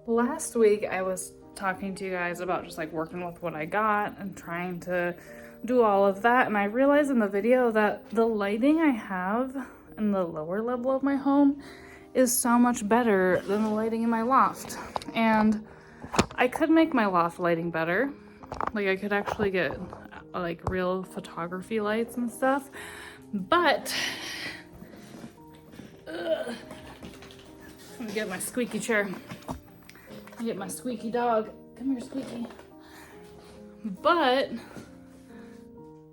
Last week I was talking to you guys about just like working with what I got and trying to do all of that, and I realized in the video that the lighting I have in the lower level of my home is so much better than the lighting in my loft. And I could make my loft lighting better. Like I could actually get like real photography lights and stuff, but I'm gonna get my squeaky chair. Get my squeaky dog. Come here, Squeaky. But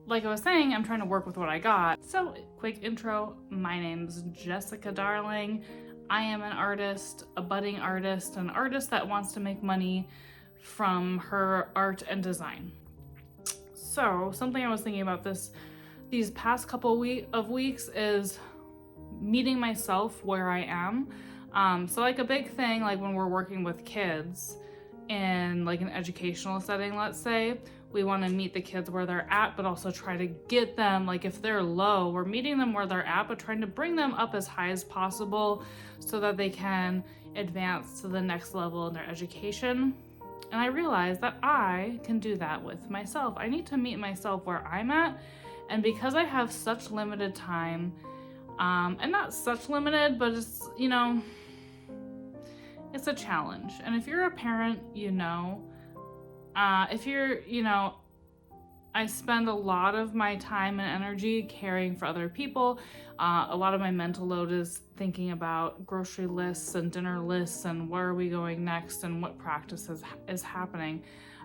like I was saying, I'm trying to work with what I got. So quick intro, my name's Jessica Darling. I am an artist, a budding artist, an artist that wants to make money from her art and design. So something I was thinking about these past couple weeks is meeting myself where I am. So like a big thing, like when we're working with kids in like an educational setting, let's say, we want to meet the kids where they're at, but also try to get them, like if they're low, we're meeting them where they're at, but trying to bring them up as high as possible so that they can advance to the next level in their education. And I realized that I can do that with myself. I need to meet myself where I'm at. And because I have such limited time, and not such limited, but it's, you know, it's a challenge. And if you're a parent, you know, I spend a lot of my time and energy caring for other people. A lot of my mental load is thinking about grocery lists and dinner lists and where are we going next and what practice is happening.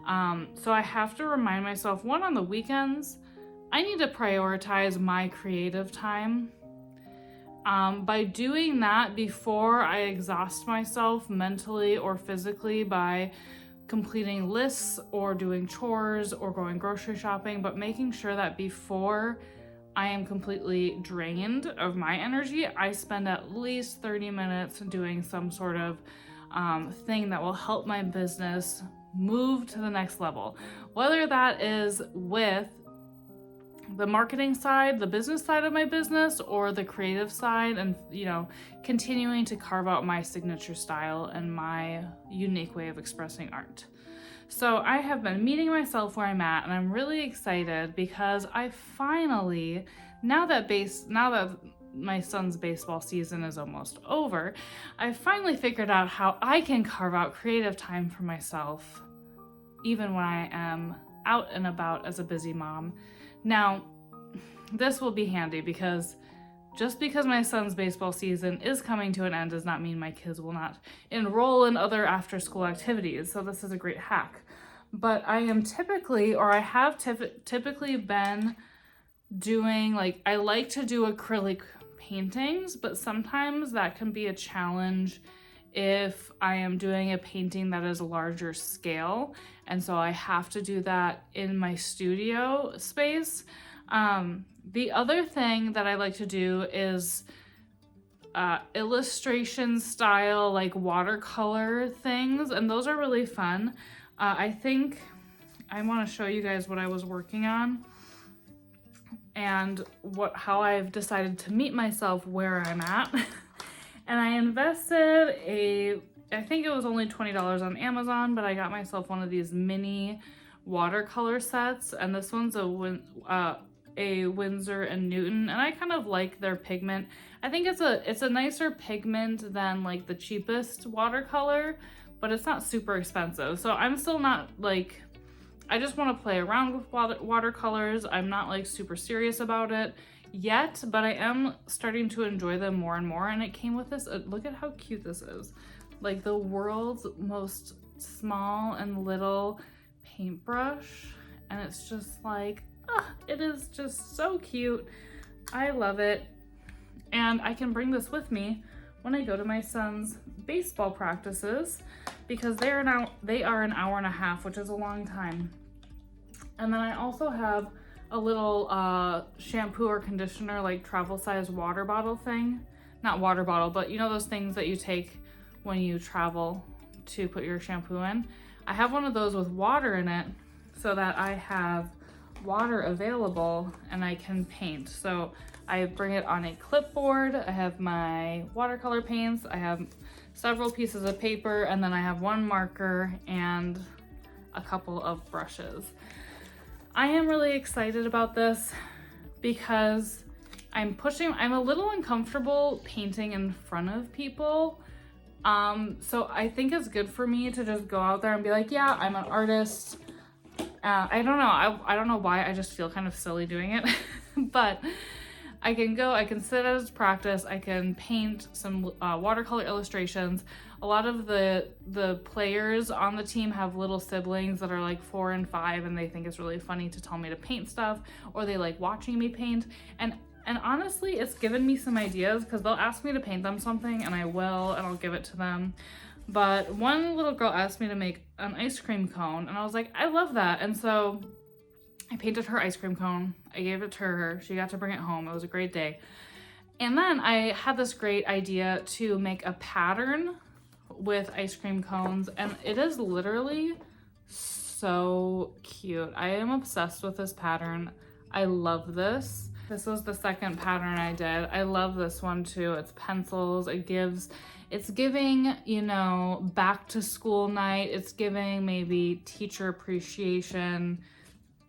So I have to remind myself, one, on the weekends, I need to prioritize my creative time. By doing that before I exhaust myself mentally or physically by completing lists or doing chores or going grocery shopping, but making sure that before I am completely drained of my energy, I spend at least 30 minutes doing some sort of thing that will help my business move to the next level. Whether that is with the marketing side, the business side of my business, or the creative side, and continuing to carve out my signature style and my unique way of expressing art. So I have been meeting myself where I'm at, and I'm really excited because I finally, now that my son's baseball season is almost over, I finally figured out how I can carve out creative time for myself even when I am out and about as a busy mom. Now, this will be handy because just because my son's baseball season is coming to an end does not mean my kids will not enroll in other after-school activities. So this is a great hack. But I have typically been doing, like, I like to do acrylic paintings, but sometimes that can be a challenge if I am doing a painting that is a larger scale. And so I have to do that in my studio space. The other thing that I like to do is illustration style, like watercolor things. And those are really fun. I think I want to show you guys what I was working on and how I've decided to meet myself where I'm at. And I invested I think it was only $20 on Amazon, but I got myself one of these mini watercolor sets, and this one's a Winsor and Newton, and I kind of like their pigment. I think it's a nicer pigment than like the cheapest watercolor, but it's not super expensive. So I'm still not like, I just want to play around with watercolors. I'm not like super serious about it yet, but I am starting to enjoy them more and more. And it came with this, look at how cute this is. Like the world's most small and little paintbrush. And it's just like, it is just so cute. I love it. And I can bring this with me when I go to my son's baseball practices because they are an hour and a half, which is a long time. And then I also have a little shampoo or conditioner, like travel size water bottle thing. Not water bottle, but you know those things that you take when you travel to put your shampoo in. I have one of those with water in it so that I have water available and I can paint. So I bring it on a clipboard. I have my watercolor paints. I have several pieces of paper, and then I have one marker and a couple of brushes. I am really excited about this because I'm a little uncomfortable painting in front of people. So I think it's good for me to just go out there and be like, yeah, I'm an artist. I don't know. I don't know why. I just feel kind of silly doing it, but I can sit as practice. I can paint some watercolor illustrations. A lot of the players on the team have little siblings that are like 4 and 5, and they think it's really funny to tell me to paint stuff, or they like watching me paint. And honestly, it's given me some ideas because they'll ask me to paint them something, and I will, and I'll give it to them. But one little girl asked me to make an ice cream cone, and I was like, I love that. And so I painted her ice cream cone. I gave it to her. She got to bring it home. It was a great day. And then I had this great idea to make a pattern with ice cream cones, and it is literally so cute. I am obsessed with this pattern. I love this. This was the second pattern I did. I love this one too. It's pencils. It's giving, you know, back to school night. It's giving maybe teacher appreciation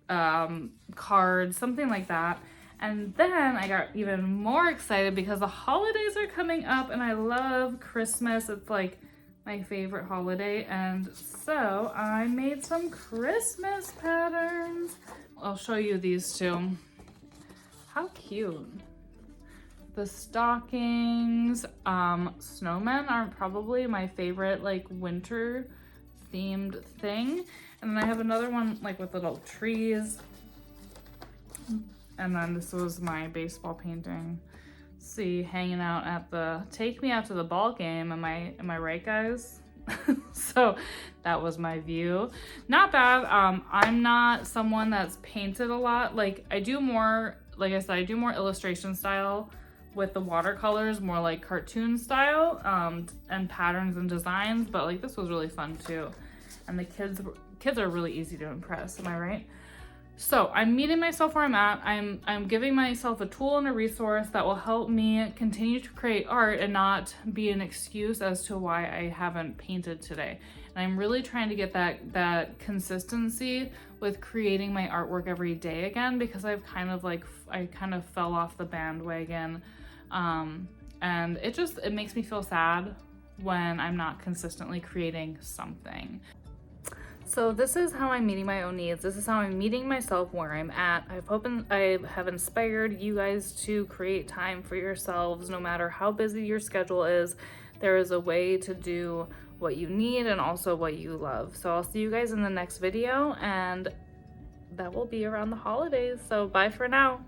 cards, something like that. And then I got even more excited because the holidays are coming up, and I love Christmas. It's like my favorite holiday. And so I made some Christmas patterns. I'll show you these two. How cute. The stockings, snowmen are probably my favorite like winter themed thing. And then I have another one like with little trees. And then this was my baseball painting. See, hanging out at take me out to the ball game. Am I right, guys? So that was my view. Not bad. I'm not someone that's painted a lot. Like I do more, like I said, I do more illustration style with the watercolors, more like cartoon style, and patterns and designs, but like this was really fun too. And the kids are really easy to impress, am I right? So I'm meeting myself where I'm at. I'm giving myself a tool and a resource that will help me continue to create art and not be an excuse as to why I haven't painted today. And I'm really trying to get that consistency with creating my artwork every day again, because I kind of fell off the bandwagon. And it makes me feel sad when I'm not consistently creating something. So this is how I'm meeting my own needs. This is how I'm meeting myself where I'm at. I have inspired you guys to create time for yourselves. No matter how busy your schedule is, there is a way to do what you need and also what you love. So I'll see you guys in the next video, and that will be around the holidays. So bye for now.